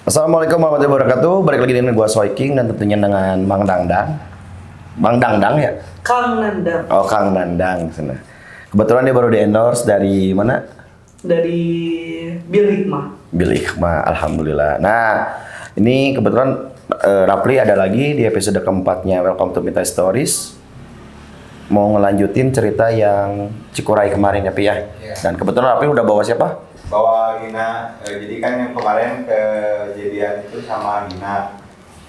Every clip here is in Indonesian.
Assalamualaikum warahmatullahi wabarakatuh. Balik lagi dengan gua Soiking dan tentunya dengan Mang Dangdang. Mang Dangdang ya? Kang Nandang. Oh, Kang Nandang sana. Kebetulan dia baru di-endorse dari mana? Dari Bil Hikmah. Bil Hikmah, alhamdulillah. Nah, ini kebetulan Rapli ada lagi di episode keempatnya Welcome to Mita Stories. Mau ngelanjutin cerita yang Cikuray kemarin ya, Pi ya. Dan kebetulan Rapli udah bawa siapa? Bawa Gina, jadi kan yang kemarin kejadian itu sama Gina.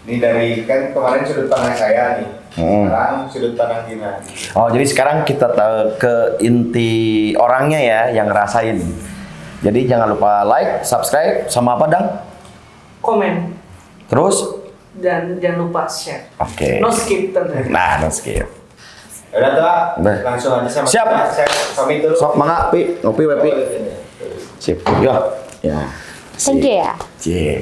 Ini dari kan kemarin sudut pandang saya nih, sekarang sudut pandang Gina. Oh, jadi sekarang kita ke inti orangnya ya yang ngerasain. Jadi jangan lupa like, subscribe, sama apa Dang? Komen. Terus? Dan jangan lupa share. Oke. No skip tentunya. Nah, no skip. Udah tuh, Udah. langsung aja sama Siap. kita. Saya pamit dulu. Sok mangga, Pi. Ngopi, we, Pi. Sip. Yo. Ya. Thank you ya. Cik.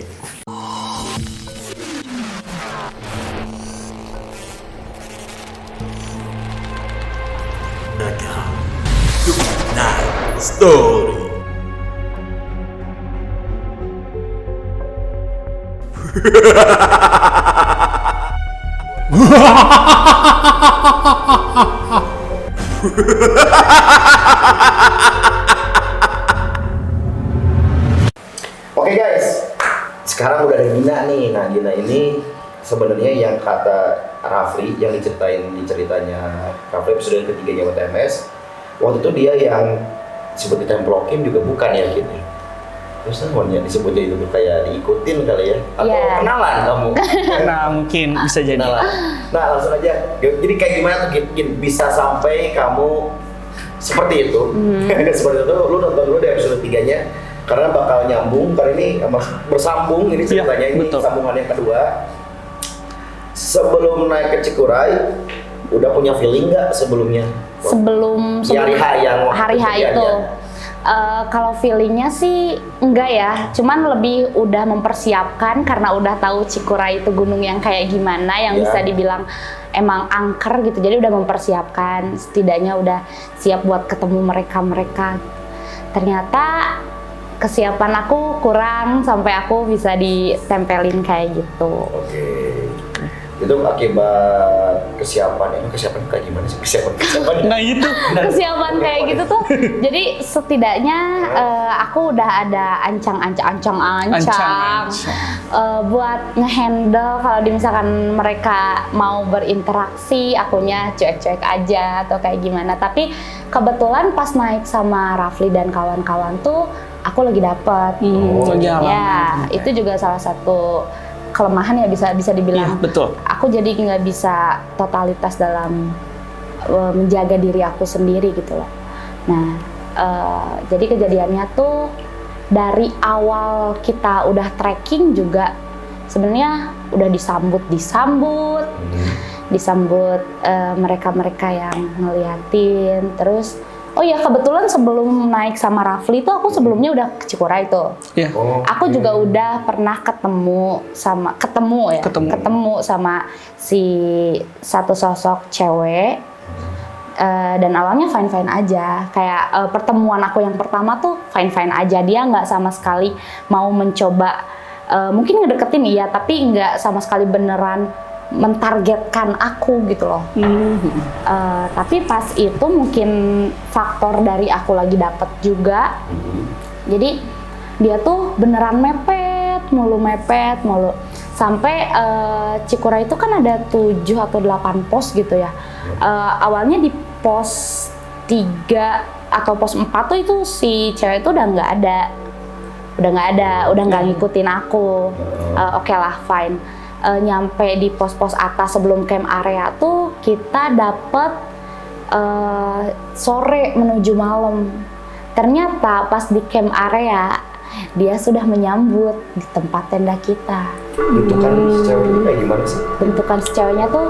Story. Oke guys, sekarang udah ada Gina nih. Nah, Gina ini sebenarnya yang kata Rafli yang diceritain di ceritanya Rafli episode ketiganya WTMS. Waktu itu dia yang disebut ditemplokin juga bukan ya gitu. Terus namanya disebutnya itu kayak diikutin kali ya? Atau Iya. kenalan kamu? Nah mungkin bisa jadi. Kenalan. Nah langsung aja. Jadi kayak gimana tuh Gin, bisa sampai kamu seperti itu? Seperti itu, lu nonton dulu di episode 3-nya. Karena bakal nyambung, karena ini bersambung ini ceritanya, ini betul. sambungan yang kedua. Sebelum naik ke Cikuray, udah punya feeling nggak sebelumnya? Sebelum Di hari H yang hari H itu, kejadiannya. kalau feelingnya sih enggak ya, cuman lebih udah mempersiapkan karena udah tahu Cikuray itu gunung yang kayak gimana, yang Ya. bisa dibilang emang angker gitu. Jadi udah mempersiapkan, setidaknya udah siap buat ketemu mereka. Ternyata kesiapan aku kurang sampai aku bisa ditempelin kayak gitu. Oke. Itu akibat kesiapan. Emang kesiapan kayak gimana sih? Kesiapan. Nah itu. Kesiapan kayak gitu tuh, jadi setidaknya aku udah ada ancang buat ngehandle kalau misalkan mereka mau berinteraksi, akunya cuek-cuek aja atau kayak gimana. Tapi kebetulan pas naik sama Rafli dan kawan-kawan tuh aku lagi dapet. lagi aman. Ya, itu juga salah satu kelemahan ya, bisa dibilang. Iya, betul. Aku jadi nggak bisa totalitas dalam menjaga diri aku sendiri gitu loh. Nah, jadi kejadiannya tuh dari awal kita udah trekking juga sebenarnya udah disambut mereka yang ngeliatin. Terus oh ya, kebetulan sebelum naik sama Rafli tuh aku sebelumnya udah ke Cikuray tuh. Iya. Aku juga udah pernah ketemu sama si satu sosok cewek, dan awalnya fine aja. Kayak pertemuan aku yang pertama tuh fine aja. Dia nggak sama sekali mau mencoba, mungkin ngedeketin iya, tapi nggak sama sekali beneran mentargetkan aku gitu loh. Tapi pas itu mungkin faktor dari aku lagi dapet juga. Jadi dia tuh beneran mepet mulu. Sampai Cikuray itu kan ada 7 atau 8 pos gitu ya. Awalnya di pos 3 atau pos 4 tuh itu si cewek itu udah nggak ada, udah nggak ngikutin aku. Oke lah, fine. Nyampe di pos-pos atas sebelum camp area tuh kita dapet sore menuju malam. Ternyata pas di camp area dia sudah menyambut di tempat tenda kita. Bentukan si cewek ini kayak gimana sih? Bentukan si ceweknya tuh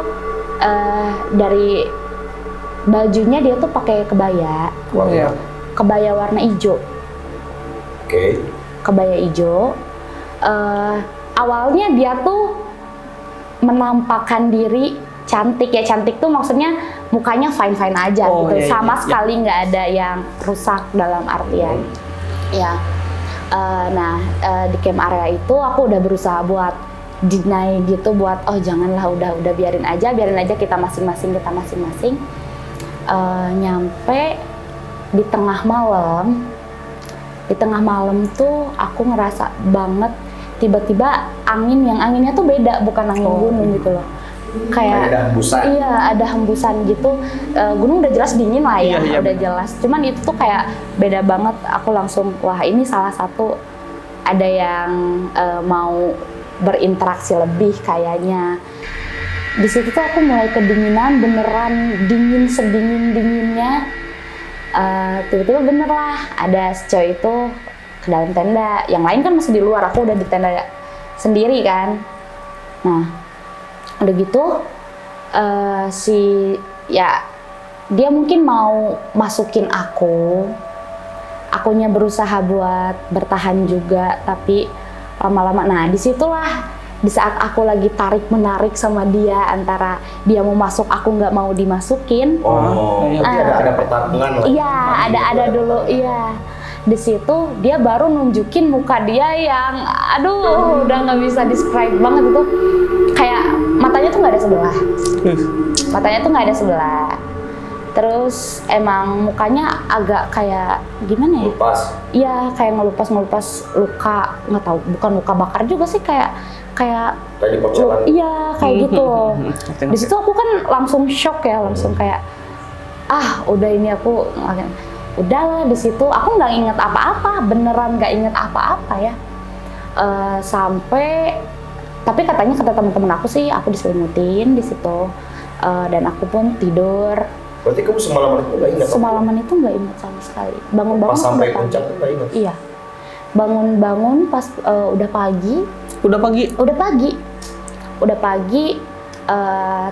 dari bajunya dia tuh pakai kebaya. Warna. Kebaya warna hijau. Oke. Kebaya hijau. Awalnya dia tuh menampakkan diri cantik ya. Cantik tuh maksudnya mukanya fine aja gitu. Iya, Sama iya. sekali nggak ada yang rusak dalam artian. Ya, Di camp area itu aku udah berusaha buat deny gitu, buat oh janganlah, udah biarin aja kita masing-masing. Nyampe di tengah malam tuh aku ngerasa banget tiba-tiba anginnya tuh beda, bukan angin gunung gitu loh. Kayak ada hembusan. Iya, ada hembusan gitu. Gunung udah jelas dingin lah ya, Iya, udah jelas. Cuman itu tuh kayak beda banget. Aku langsung wah ini salah satu ada yang mau berinteraksi lebih kayaknya. Di situ tuh aku mulai kedinginan, beneran dingin sedingin-dinginnya. Tiba-tiba bener lah ada cowok itu ke dalam tenda. Yang lain kan masih di luar, aku udah di tenda sendiri kan. Nah, udah gitu dia mungkin mau masukin akunya berusaha buat bertahan juga, tapi lama-lama disitulah di saat aku lagi tarik menarik sama dia, antara dia mau masuk aku nggak mau dimasukin. Berarti ada pertarungan lah. Iya, ada dulu, iya. Di situ dia baru nunjukin muka dia yang aduh udah nggak bisa describe banget itu, kayak matanya tuh nggak ada sebelah. Terus emang mukanya agak kayak gimana ya? Lepas. Iya, kayak ngelupas luka, nggak tahu, bukan luka bakar juga sih, kayak Tadi pocokan. iya kayak gitu loh. Di situ aku kan langsung shock ya, langsung kayak udah ini aku udahlah. Di situ aku nggak inget apa-apa, beneran nggak inget apa-apa ya. Tapi katanya kata teman-teman aku sih aku diselimutin di situ, dan aku pun tidur. Berarti kamu semalaman itu nggak ingat? Semalaman itu nggak inget sama sekali. Bangun-bangun pas sampai udah puncak pagi. tuh nggak ingat? Iya. Bangun-bangun pas udah pagi.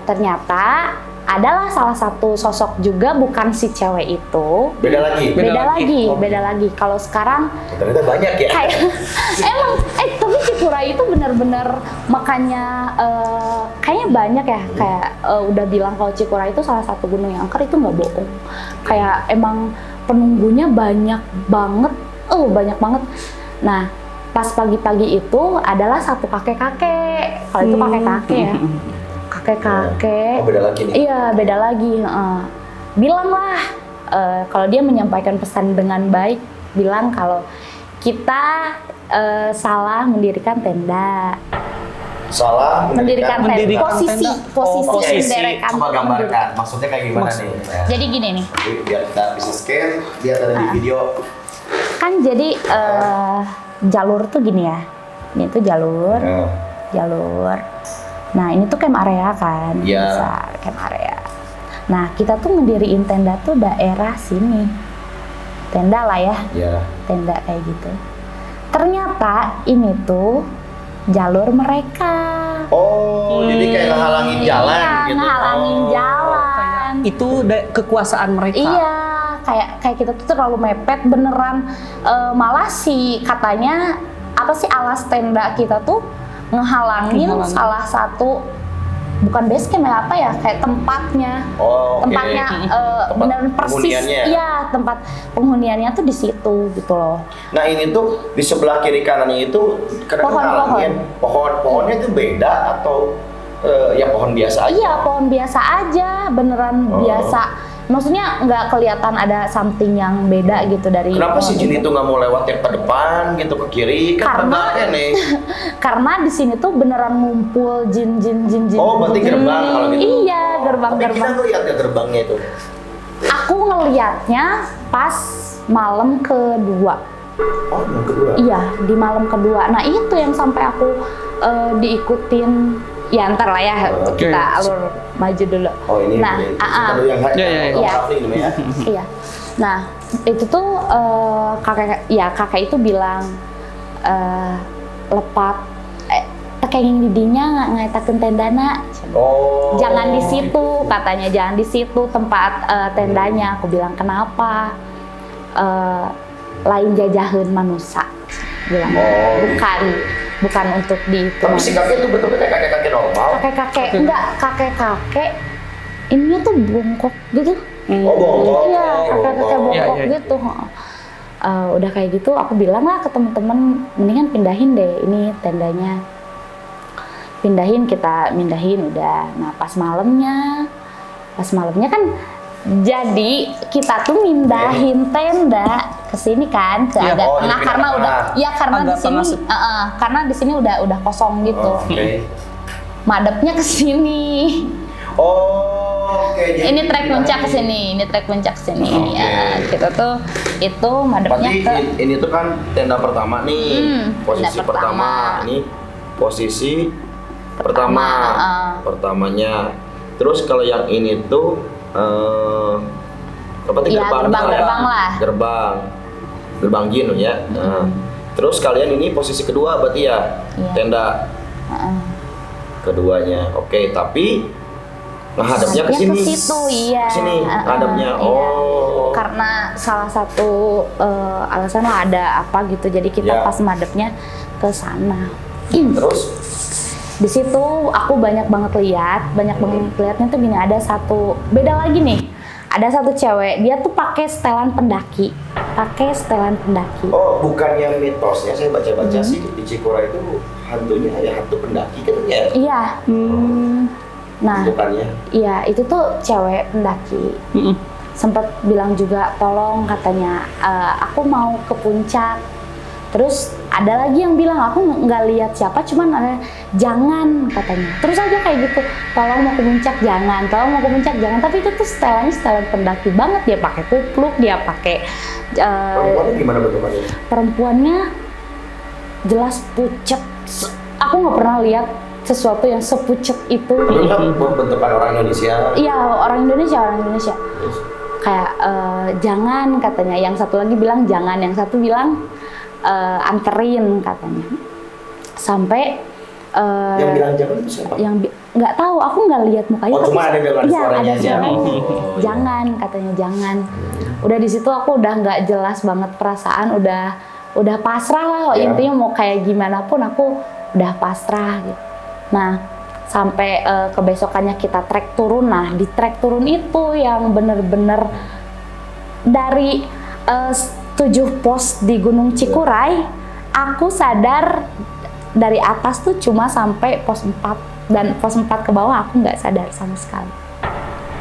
Ternyata adalah salah satu sosok juga, bukan si cewek itu. Beda lagi. Kalau sekarang ternyata banyak ya. kayak emang tapi Cikuray itu benar-benar, makanya kayaknya banyak ya, kayak udah bilang kalau Cikuray itu salah satu gunung yang angker, itu nggak bohong. Kayak emang penunggunya banyak banget. Nah, pas pagi-pagi itu adalah satu kakek-kakek. Kalau itu kakek-kakek ya. Kakek-kakek. Oh, beda lagi nih. Iya, beda lagi. Bilang lah, kalau dia menyampaikan pesan dengan baik, bilang kalau kita salah mendirikan tenda. Salah Mendirikan tenda. Posisi posisi. mendirikan. Coba gambarkan, maksudnya kayak gimana nih? Jadi gini nih. Biar kita bisa scan, lihat ada di video. Kan jadi jalur tuh gini ya. Ini tuh jalur. Nah, ini tuh camp area kan, besar camp area. Nah, kita tuh ngediriin tenda tuh daerah sini. Tenda lah ya. Tenda kayak gitu. Ternyata ini tuh jalur mereka. Jadi kayak ngehalangin jalan gitu. Ngehalangin jalan. Itu kekuasaan mereka. Iya, kayak kita tuh terlalu mepet beneran. Malah sih katanya alas tenda kita tuh ngehalangin salah satu, bukan base camp ya, kayak tempatnya. Tempatnya beneran persis. Iya, tempat penghuniannya tuh di situ gitu loh. Nah, ini tuh di sebelah kiri kanannya itu pohonnya itu beda atau ya pohon biasa aja? Iya, pohon biasa aja, beneran biasa. Maksudnya nggak kelihatan ada something yang beda gitu dari. Kenapa si jin itu nggak mau lewat yang ke depan gitu, ke kiri? Karena di sini tuh beneran ngumpul jin. Berarti gerbang kalau gitu. Iya, gerbang. Tapi kita ngeliat ya gerbangnya itu. Aku ngelihatnya pas malam kedua. Malam kedua? Iya, di malam kedua. Nah, itu yang sampai aku diikutin. Ya ntar lah ya, kita alur maju dulu. Ini. Nah, iya. Nah, itu tuh kakek itu bilang lepat tekeng didinya ngaitakeun tendana. Jangan di situ, katanya, jangan di situ tempat tendanya. Aku bilang kenapa? Lain jajahan manusia. Bilang bukan untuk di itu. Tapi si kakek itu betul-betul kayak kakek-kakek normal. Kakek-kakek ininya tuh bongkok gitu. Bongkok. Iya, kakek-kakek bongkok gitu. Udah kayak gitu aku bilang lah ke temen-temen, mendingan pindahin deh ini tendanya, pindahin, kita mindahin udah. Nah pas malamnya kan jadi kita tuh mindahin tenda ke sini kan, ke Iya, agak oh, tengah jadi karena pindah udah tengah. ya karena Agak di sini tengah karena di sini udah kosong gitu. Oh, oke. Madepnya ke sini. Oh, oke. Jadi Ini trek puncak ke pindahin. sini, ini trek puncak ke sini. Oke. Ya, kita tuh itu madepnya Berarti ke ini tuh kan tenda pertama nih, posisi tenda pertama. Ini posisi pertama, pertamanya. Terus kalau yang ini tuh apa tuh Iya, gerbang lah. Gerbang jin ya. Nah, terus kalian ini posisi kedua berarti ya, Iya. tenda keduanya. Oke, tapi menghadapnya ke Hadapnya sini. ke situ, iya. Ke sini hadapnya. Iya. Oh. Karena salah satu alasan lah ada apa gitu, jadi kita Ya. pas madepnya ke sana. Terus Di situ aku banyak banget lihatnya tuh gini, ada satu beda lagi nih. Ada satu cewek, dia tuh pakai setelan pendaki. oh, bukan yang mitosnya saya baca-baca sih di Cikura itu hantunya ya hantu pendaki katanya. Iya. Nah, Bukannya. iya itu tuh cewek pendaki. Sempet bilang juga tolong katanya, aku mau ke puncak. Terus ada lagi yang bilang aku nggak lihat siapa, cuman ada jangan katanya. Terus aja kayak gitu, tolong mau ke puncak jangan, tolong mau ke puncak jangan. Tapi itu tuh setelan pendaki banget, dia pakai kupluk, dia pakai Perempuannya gimana bentukannya? perempuannya jelas pucet. Aku nggak pernah lihat sesuatu yang sepucet itu. Tapi kan bentukan orang Indonesia. Iya, orang Indonesia. Terus, Kayak jangan katanya, yang satu lagi bilang jangan, yang satu bilang anterin katanya. Sampai yang bilang jangan itu siapa? nggak tahu, aku nggak lihat mukanya. Oh, cuma ada dengar iya, suaranya ada aja. suaranya. Oh, iya. Jangan katanya, jangan. Udah di situ aku udah nggak jelas banget perasaan, udah pasrah lah. Ya. Intinya mau kayak gimana pun aku udah pasrah gitu. Nah, sampai kebesokannya kita trek turun. Nah, di trek turun itu yang bener-bener dari 7 pos di Gunung Cikuray, aku sadar dari atas tuh cuma sampai pos 4, dan pos 4 ke bawah aku nggak sadar sama sekali.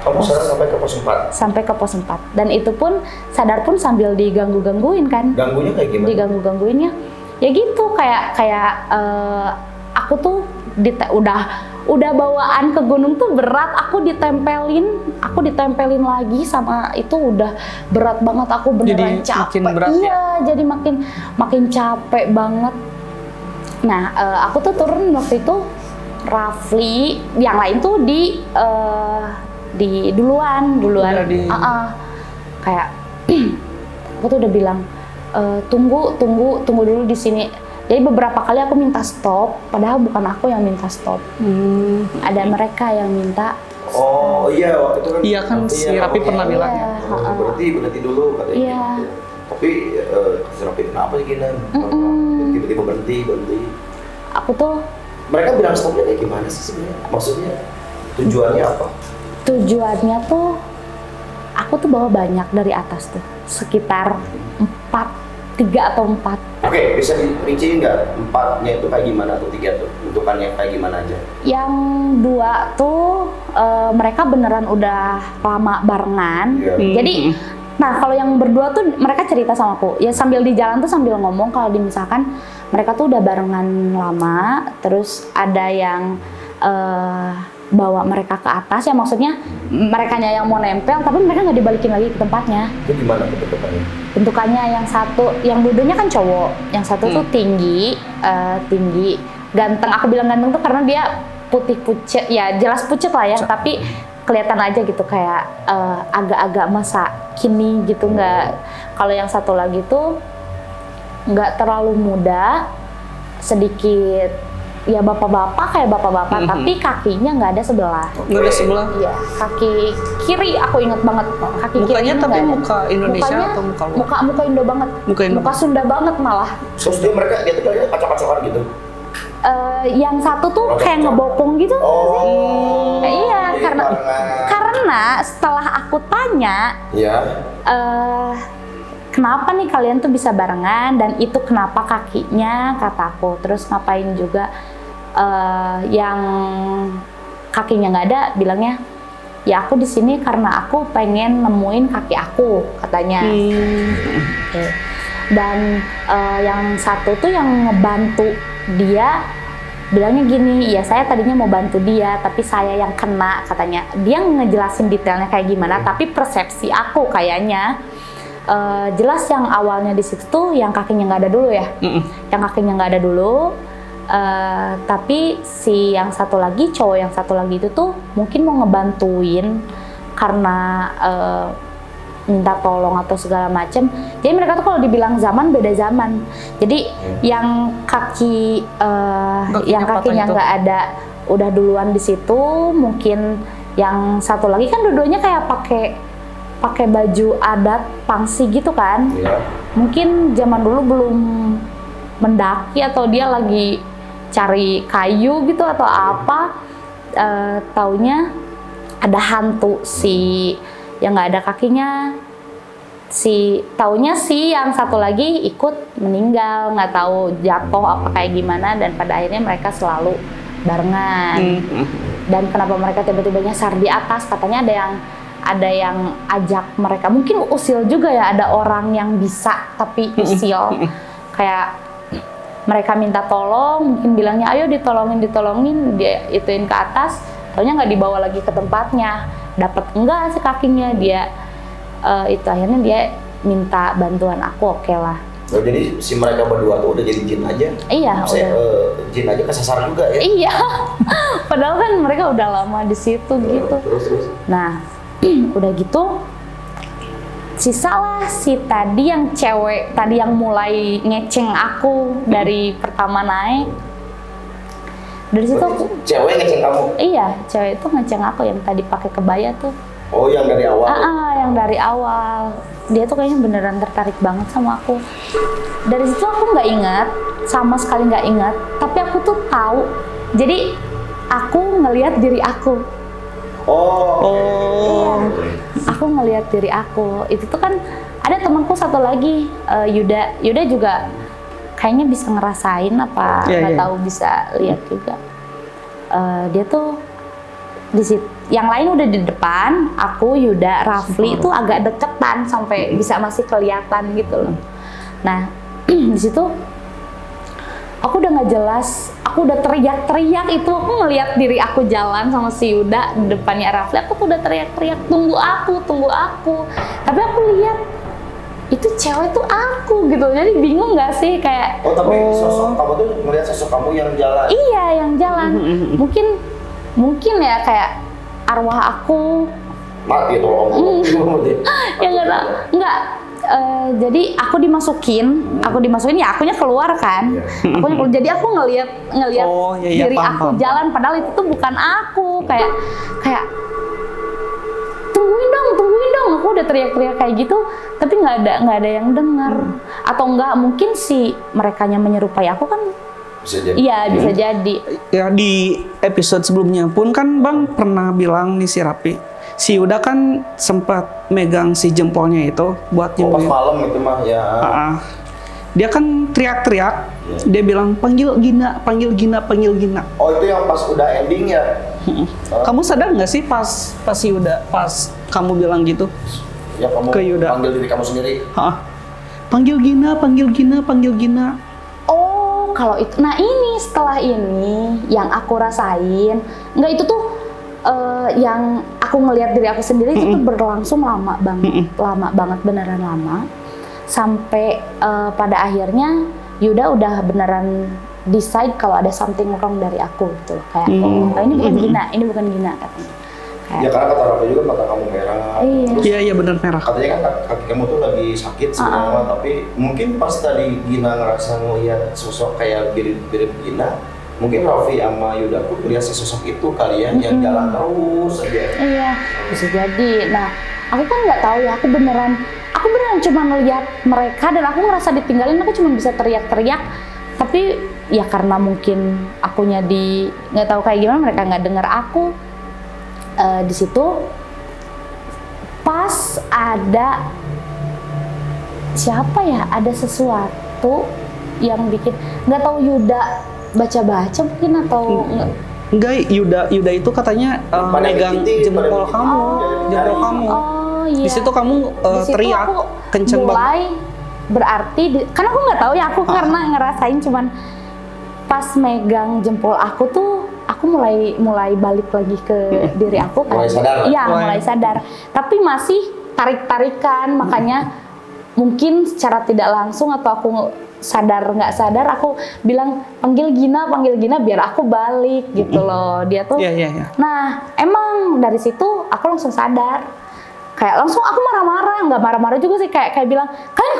Kamu sadar sampai ke pos 4? Sampai ke pos 4, dan itu pun sadar pun sambil digangguin kan. Ganggunya kayak gimana? Digangguinnya ya gitu, kayak aku tuh udah bawaan ke gunung tuh berat, aku ditempelin lagi sama itu, udah berat banget, aku beneran Jadi capek. makin berat Iya, jadi makin capek banget. Nah, aku tuh turun waktu itu, Rafli, yang lain tuh di duluan. Udah di- Kayak aku tuh udah bilang tunggu dulu di sini. Jadi beberapa kali aku minta stop, padahal bukan aku yang minta stop. Ada mereka yang minta. Oh iya, waktu itu kan. Iya kan, si Rapi pernah bilang. Iya, Berhenti dulu katanya. Iya. Gitu. Tapi si Rapi kenapa sih gini? Tiba-tiba berhenti. Aku tuh Mereka bilang stopnya kayak gimana sih sebenarnya? Maksudnya tujuannya apa? tujuannya tuh, aku tuh bawa banyak dari atas tuh, sekitar 3 atau 4. Oke, bisa dirinciin nggak? 4-nya itu kayak gimana tuh, 3 tuh? Bentukannya kayak gimana aja? Yang 2 tuh mereka beneran udah lama barengan. Iya. Jadi, nah kalau yang berdua tuh mereka cerita sama aku, ya sambil di jalan tuh sambil ngomong kalau misalkan mereka tuh udah barengan lama, terus ada yang bawa mereka ke atas, ya maksudnya merekanya yang mau nempel, tapi mereka nggak dibalikin lagi ke tempatnya. Itu gimana tuh bentukannya? Bentukannya yang satu, yang dua-duanya kan cowok, yang satu tuh tinggi, ganteng. Aku bilang ganteng tuh karena dia putih pucet, ya jelas pucet lah ya, tapi kelihatan aja gitu kayak agak-agak masa kini gitu, nggak. Kalau yang satu lagi tuh nggak terlalu muda, sedikit ya bapak-bapak, kayak bapak-bapak, tapi kakinya nggak ada sebelah. Nggak ada sebelah. Iya, kaki kiri aku inget banget. Kaki Mukanya kirinya tapi nggak ada. muka Indonesia Mukanya atau muka luar? Muka Indo banget. Muka Indo. Muka Sunda banget malah. Terus dia tuh kayaknya kacau-kacauan gitu. Yang satu tuh Oh, kayak kacau. ngebopong gitu. Oh. Iya, jadi karena setelah aku tanya, Iya. kenapa nih kalian tuh bisa barengan dan itu kenapa kakinya, kataku. Terus ngapain juga yang kakinya nggak ada, bilangnya ya aku di sini karena aku pengen nemuin kaki aku, katanya. Oke. Dan yang satu tuh yang ngebantu dia bilangnya gini, ya saya tadinya mau bantu dia tapi saya yang kena, katanya. Dia ngejelasin detailnya kayak gimana, tapi persepsi aku kayaknya jelas yang awalnya di situ tuh yang kakinya nggak ada dulu ya. Yang kakinya nggak ada dulu. Tapi si yang satu lagi, cowok yang satu lagi itu tuh mungkin mau ngebantuin karena minta tolong atau segala macem. Jadi mereka tuh kalau dibilang zaman beda zaman. Jadi yang kakinya nggak ada udah duluan di situ. Mungkin yang satu lagi kan dua-duanya kayak pakai baju adat Pangsi gitu kan. Mungkin zaman dulu belum mendaki atau dia lagi cari kayu gitu atau apa, taunya ada hantu si yang nggak ada kakinya, taunya si yang satu lagi ikut meninggal, nggak tahu jatuh apa kayak gimana, dan pada akhirnya mereka selalu barengan. Dan kenapa mereka tiba-tiba nyasar di atas, katanya ada yang ajak mereka, mungkin usil juga ya, ada orang yang bisa tapi usil kayak mereka minta tolong, mungkin bilangnya ayo ditolongin, dia ituin ke atas, taunya nggak dibawa lagi ke tempatnya, dapat enggak sih kakinya, dia itu akhirnya dia minta bantuan aku, oke lah. Oh, jadi si mereka berdua tuh udah jadi jin aja? Iya, udah. Jin aja kesasar juga ya? Iya, padahal kan mereka udah lama di situ gitu. Terus. Nah, udah gitu. Sisalah si tadi yang cewek tadi yang mulai ngeceng aku dari pertama naik. Dari situ aku, cewek ngeceng kamu? iya, cewek itu ngeceng aku yang tadi pakai kebaya tuh. Oh, yang dari awal? Yang dari awal. Dia tuh kayaknya beneran tertarik banget sama aku. Dari situ aku nggak ingat, sama sekali nggak ingat. Tapi aku tuh tahu. Jadi aku ngelihat diri aku. Iya. Aku ngelihat diri aku. Itu tuh kan ada temanku satu lagi, Yuda juga kayaknya bisa ngerasain apa nggak tahu, bisa lihat juga. Dia tuh di situ. Yang lain udah di depan, aku, Yuda, Rafli itu agak deketan sampai bisa masih kelihatan gitu loh. Nah, di situ aku udah nggak jelas, aku udah teriak-teriak itu, aku ngelihat diri aku jalan sama si Yuda di depannya Rafli, aku tuh udah teriak-teriak tunggu aku. Tapi aku lihat itu cewek tuh aku gitu, jadi bingung nggak sih kayak. Oh, tapi sosok kamu tuh ngelihat sosok kamu yang jalan? Iya, yang jalan. Mungkin ya kayak arwah aku. Mati tolong. Ya nggak. Jadi aku dimasukin ya, akunya keluar kan. Jadi aku ngelihat diri aku jalan, padahal itu tuh bukan aku. Kayak tungguin dong, aku udah teriak-teriak kayak gitu, tapi nggak ada yang dengar. Atau enggak, mungkin si merekanya menyerupai aku kan. Bisa jadi. Iya, bisa jadi. Ya di episode sebelumnya pun kan Bang pernah bilang nih si Rapi, si Yuda kan sempat megang si jempolnya itu buat pas nyembuhin. malam itu mah ya. Dia kan teriak-teriak, dia bilang panggil Gina. Oh, itu yang pas udah ending ya? Kamu sadar nggak sih pas Yuda, pas kamu bilang gitu? Ya kamu ke Yuda. panggil diri kamu sendiri? Panggil Gina. Oh, kalau itu, nah ini setelah ini yang aku rasain, nggak itu tuh yang aku ngelihat diri aku sendiri itu tuh berlangsung lama banget, beneran lama. Sampai pada akhirnya Yuda udah beneran decide kalau ada something wrong dari aku gitu, kayak ini bukan Gina katanya. Ya karena kata Rafa juga mata kamu merah. Iya benar merah. Katanya kan kaki kamu tuh lagi sakit sebenarnya, tapi mungkin pas tadi Gina ngerasa ngeliat sosok kayak mirip Gina, mungkin Raffi sama Yuda pun melihat sosok itu kalian yang jalan terus aja. Iya, bisa jadi. Nah, aku kan nggak tahu ya, aku beneran cuma ngeliat mereka dan aku ngerasa ditinggalin, aku cuma bisa teriak-teriak. Tapi ya karena mungkin akunya nggak tahu kayak gimana, mereka nggak dengar aku. Di situ pas ada siapa ya, ada sesuatu yang bikin, nggak tahu Yuda baca-baca mungkin atau Enggak, Yuda itu katanya megang jempol kamu, jempol kamu. Oh iya. Di situ kamu Di situ teriak aku kenceng banget. mulai berarti kan aku nggak tahu ya, aku karena ngerasain cuman pas megang jempol aku tuh aku mulai balik lagi ke diri aku kan. Mulai sadar. Iya, mulai sadar. Tapi masih tarik-tarikan, makanya mungkin secara tidak langsung atau aku sadar nggak sadar aku bilang panggil Gina biar aku balik gitu loh. Dia tuh. Iya. Nah, emang dari situ aku langsung sadar. Kayak langsung aku marah-marah, nggak marah-marah juga sih, kayak bilang, kalian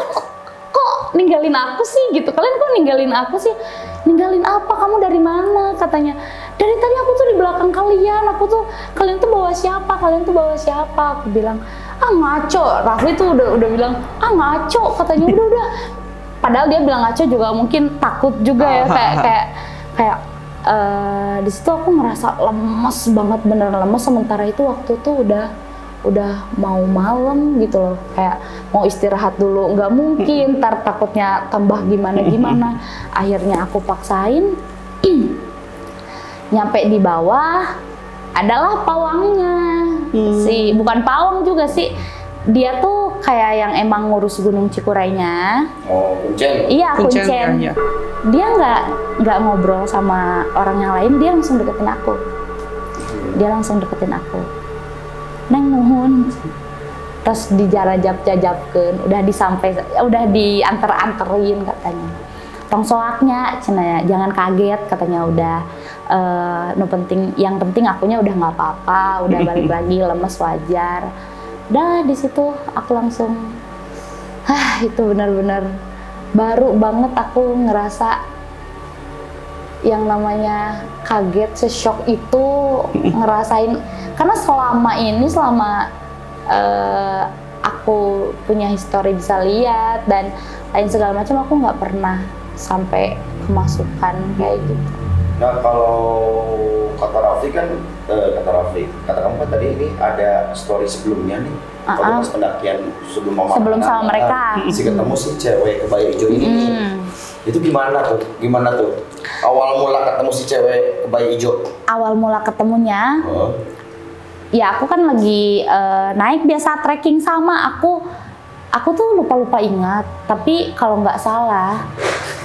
kok ninggalin aku sih gitu, kalian kok ninggalin aku sih, ninggalin apa, kamu dari mana, katanya, dari tadi aku tuh di belakang kalian, kalian tuh bawa siapa, aku bilang, ngaco, Rafli tuh udah bilang, ngaco, katanya, udah, padahal dia bilang ngaco juga mungkin takut juga ya, kayak di situ aku ngerasa lemes banget, beneran lemes, sementara itu waktu tuh udah mau malam gitu loh, kayak mau istirahat dulu, nggak mungkin, ntar takutnya tambah gimana, akhirnya aku paksain, nyampe di bawah, adalah pawangnya, bukan pawang juga sih, dia tuh kayak yang emang ngurus Gunung Cikurainya. Oh, Kuncen. Iya, Kuncen. Ya. Dia nggak ngobrol sama orang yang lain, dia langsung deketin aku. Neng nuhun, terus dijarajap-jajapkeun, udah dianterin katanya. Tong soaknya, cenah, jangan kaget katanya, udah yang penting akunya udah nggak apa-apa, udah balik lagi, lemes wajar. Udah di situ aku langsung, itu benar-benar baru banget aku ngerasa yang namanya kaget, seshock itu ngerasain, karena selama aku punya histori bisa lihat dan lain segala macam, aku nggak pernah sampai kemasukan kayak gitu. Nah, kalau kata Rafli kan, kata kamu kan tadi ini ada story sebelumnya nih. Kalau pas pendakian sebelum sama mereka, si ketemu si cewek kebaya hijau ini nih. Itu gimana tuh? Awal mula ketemu si cewek kebaya hijau. Awal mula ketemunya, ya aku kan lagi naik biasa trekking sama aku tuh lupa ingat, tapi kalau nggak salah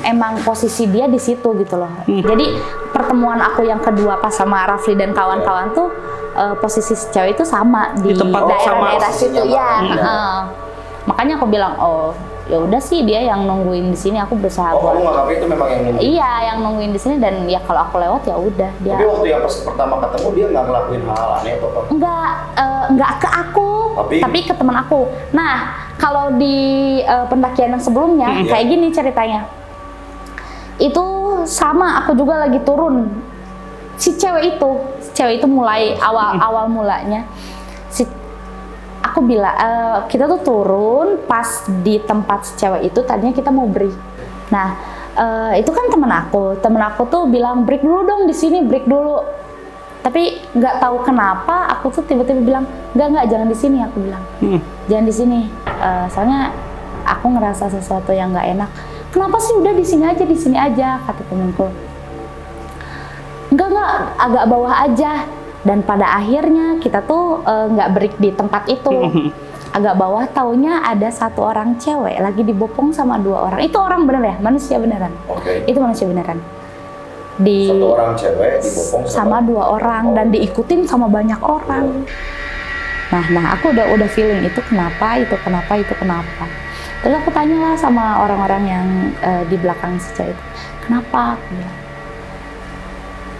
emang posisi dia di situ gitu loh. Jadi pertemuan aku yang kedua pas sama Rafli dan kawan-kawan tuh posisi si cewek itu sama di daerah-daerah situ ya. Makanya aku bilang, ya udah sih dia yang nungguin di sini, aku berusaha buat. Kamu nganggapnya itu memang yang nungguin? Iya, yang nungguin di sini, dan ya kalau aku lewat ya udah dia. Tapi waktu yang pas pertama ketemu dia nggak ngelakuin hal aneh atau apa? Enggak ke aku, tapi ke teman aku. Nah, kalau di pendakian yang sebelumnya kayak gini ceritanya. Itu sama, aku juga lagi turun. Si cewek itu mulai awal mulanya. Aku bilang, kita tuh turun pas di tempat si cewek itu, tadinya kita mau break. Nah, itu kan temen aku tuh bilang break dulu dong di sini, break dulu. Tapi nggak tahu kenapa aku tuh tiba-tiba bilang, nggak jangan di sini, aku bilang, jangan di sini. Soalnya aku ngerasa sesuatu yang nggak enak. Kenapa sih, udah di sini aja, kata temenku. Enggak, agak bawah aja. Dan pada akhirnya kita tuh nggak break di tempat itu. Agak bawah, taunya ada satu orang cewek lagi dibopong sama dua orang. Itu orang bener ya, manusia beneran. Itu manusia beneran. Satu orang cewek dibopong sama dua orang dan diikutin sama banyak orang. Nah aku udah feeling itu kenapa. Terus aku tanyalah sama orang-orang yang di belakang si cewek itu, kenapa? Aku bilang,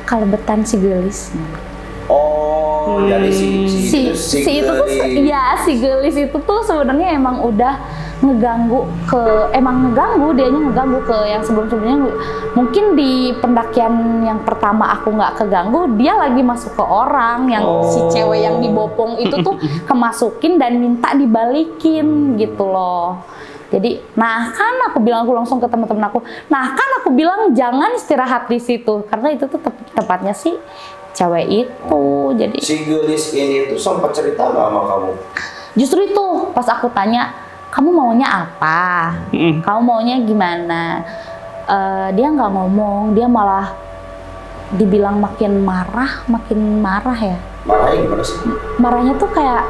kalebetan si gelis. Jadi si itu tuh, ya si gelis itu tuh sebenarnya emang udah ngeganggu dianya ngeganggu ke yang sebelumnya. Mungkin di pendakian yang pertama aku nggak keganggu, dia lagi masuk ke orang yang si cewek yang dibopong itu tuh kemasukin dan minta dibalikin gitu loh. Jadi, aku langsung ke teman-teman aku. Aku bilang jangan istirahat di situ karena itu tuh tempatnya si cewek itu. Jadi si gelis ini tuh sempat cerita nggak sama kamu? Justru itu pas aku tanya, kamu maunya apa? Kamu maunya gimana? Dia nggak ngomong, dia malah dibilang makin marah ya. Marahnya gimana sih? Marahnya tuh kayak,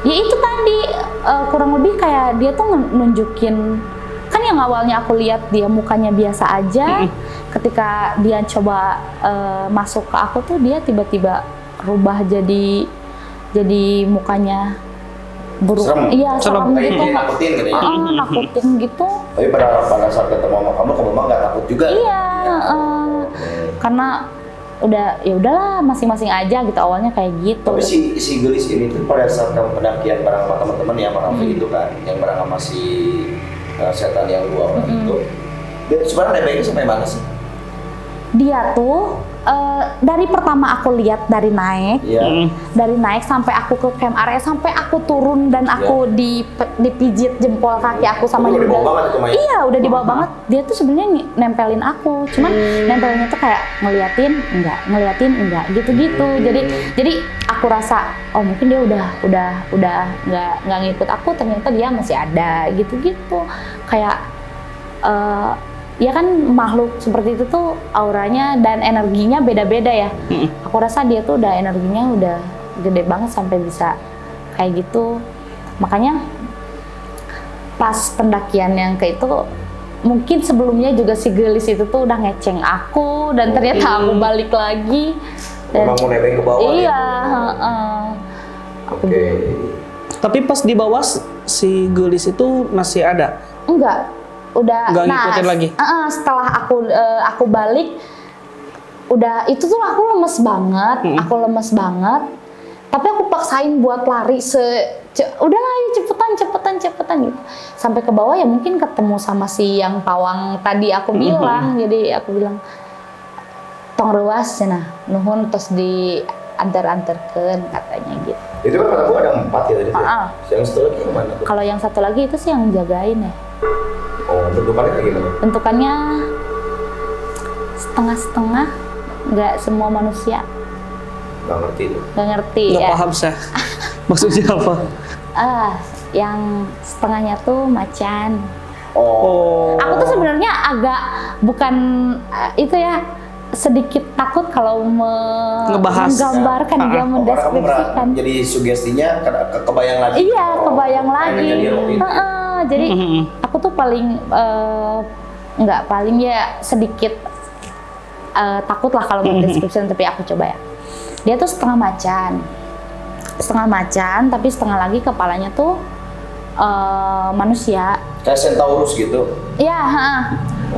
ya itu tadi kurang lebih kayak dia tuh nunjukin, kan yang awalnya aku lihat dia mukanya biasa aja, ketika dia coba masuk ke aku tuh dia tiba-tiba rubah jadi mukanya buruk. Serem. Iya, serem Kayak gitu. dia nakutin gitu ya. Nakutin gitu. Tapi pada saat ketemu sama kamu nggak takut juga? Iya, karena ya udahlah masing-masing aja gitu, awalnya kayak gitu. Tapi si gelis ini tuh pada saat kamu pendakian bareng sama teman-teman ya, sama Raffi itu kan, yang bareng sama si setan yang dua orang itu, dia sebenarnya nebengnya sampai mana sih? Dia tuh dari pertama aku lihat dari naik, dari naik sampai aku ke camp area, sampai aku turun dan aku dipijit jempol kaki aku sama Udah Yuda. dibawa banget itu Maya? Iya, udah dibawa banget. Dia tuh sebenarnya nempelin aku, cuman nempelinnya tuh kayak ngeliatin enggak gitu-gitu. Jadi aku rasa oh mungkin dia udah nggak ngikut aku, ternyata dia masih ada gitu-gitu. Kayak ya kan makhluk seperti itu tuh auranya dan energinya beda-beda ya. Aku rasa dia tuh udah energinya udah gede banget sampai bisa kayak gitu. Makanya pas pendakian yang ke itu, mungkin sebelumnya juga si gelis itu tuh udah ngeceng aku dan ternyata aku balik lagi. Dan, Memang mau nebeng ke bawah? Iya. Oke. Tapi pas di bawah si gelis itu masih ada? Enggak. Udah. Nggak ngikutin lagi? Setelah aku balik, udah itu tuh aku lemes banget. Tapi aku paksain buat lari udahlah ayo cepetan gitu. Sampai ke bawah ya mungkin ketemu sama si yang pawang tadi aku bilang. Jadi aku bilang tong ruas cenah nuhun terus diantar-antarkeun katanya gitu. Itu kan kata gua ada 4 ya tadi. Yang satu lagi yang mana tuh? Kalau yang satu lagi itu sih yang jagain ya. Oh, bentukannya kayak gimana? Bentukannya setengah-setengah, nggak semua manusia. Nggak ngerti tuh. Nggak ngerti Nggak ya. paham saya. Maksudnya apa? Yang setengahnya tuh macan. Oh. Aku tuh sebenarnya agak bukan itu ya, sedikit takut kalau Ngebahas. menggambarkan dia Orang kamu mendeskripsikan. jadi sugestinya kebayang lagi. Iya, kebayang lagi. Pengen jadi Rocky. Jadi aku tuh paling nggak paling ya sedikit takut lah kalau mendeskripsikan, tapi aku coba ya. Dia tuh setengah macan, tapi setengah lagi kepalanya tuh manusia. Kayak centaurus gitu. Iya,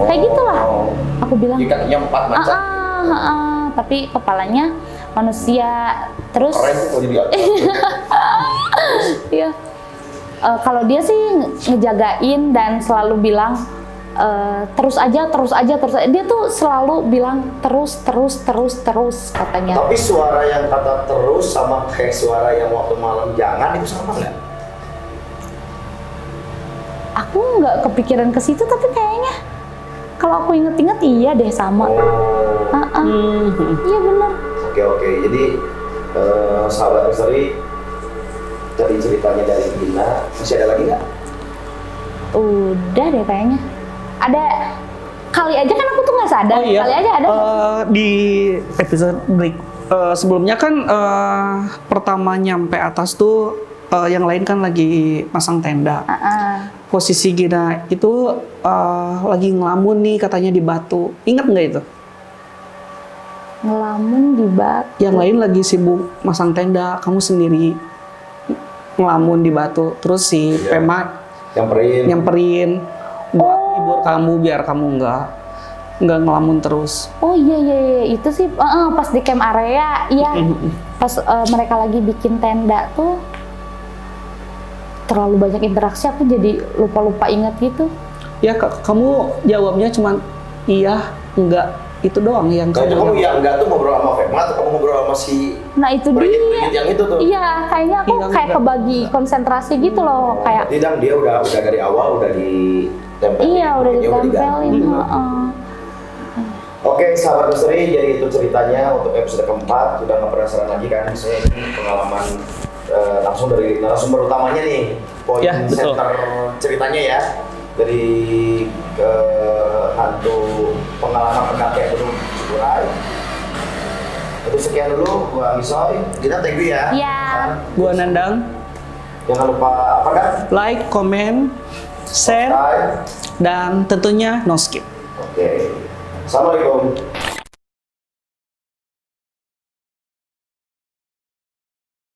kayak gitulah. Aku bilang. Jadi kakinya 4 macam. Tapi kepalanya manusia. Terus. Keren tuh kalau jadi atas. Iya. Kalau dia sih ngejagain dan selalu bilang terus aja. Dia tuh selalu bilang terus katanya. Tapi suara yang kata terus sama kayak suara yang waktu malam jangan itu sama nggak? Aku nggak kepikiran ke situ, tapi kayaknya kalau aku inget-inget iya deh sama. Iya benar. Oke. Jadi sahabat misteri dari ceritanya dari Gina, masih ada lagi nggak? Udah deh kayaknya. Ada kali aja kan aku tuh nggak sadar. Oh iya. Kali aja ada. Di episode break sebelumnya kan pertama nyampe atas tuh yang lain kan lagi pasang tenda. Posisi Gina itu lagi ngelamun nih katanya di batu. Ingat nggak itu? Ngelamun di batu. Yang lain lagi sibuk masang tenda, kamu sendiri ngelamun di batu. Terus si Pema nyamperin buat hibur kamu biar kamu nggak ngelamun terus. Oh iya itu sih pas di camp area, iya. Pas mereka lagi bikin tenda tuh terlalu banyak interaksi, aku jadi lupa ingat gitu. Ya kamu jawabnya cuma iya, enggak, itu doang yang Kamu iya enggak tuh ngobrol sama Fema atau kamu ngobrol sama si Nah itu dia. yang itu tuh? Iya, kayaknya aku Iya, kayak enggak. kebagi konsentrasi gitu loh, kayak. Tidak, dia udah dari awal udah ditempelin. Iya, udah Dia ditempelin. diganti. Oke, sahabat misteri, jadi itu ceritanya untuk episode keempat. Udah nggak penasaran lagi kan? Misalnya ini pengalaman langsung dari narasumber utamanya nih, poin Ya, betul. center ceritanya ya, dari hantu pengalaman pendaki Gunung Cikuray. Itu sekian dulu, gua Misoy, kita thank you ya. Iya. Gua Nandang, Jangan lupa apa kan? like, comment, share, Subscribe. dan tentunya no skip. Oke. Assalamualaikum.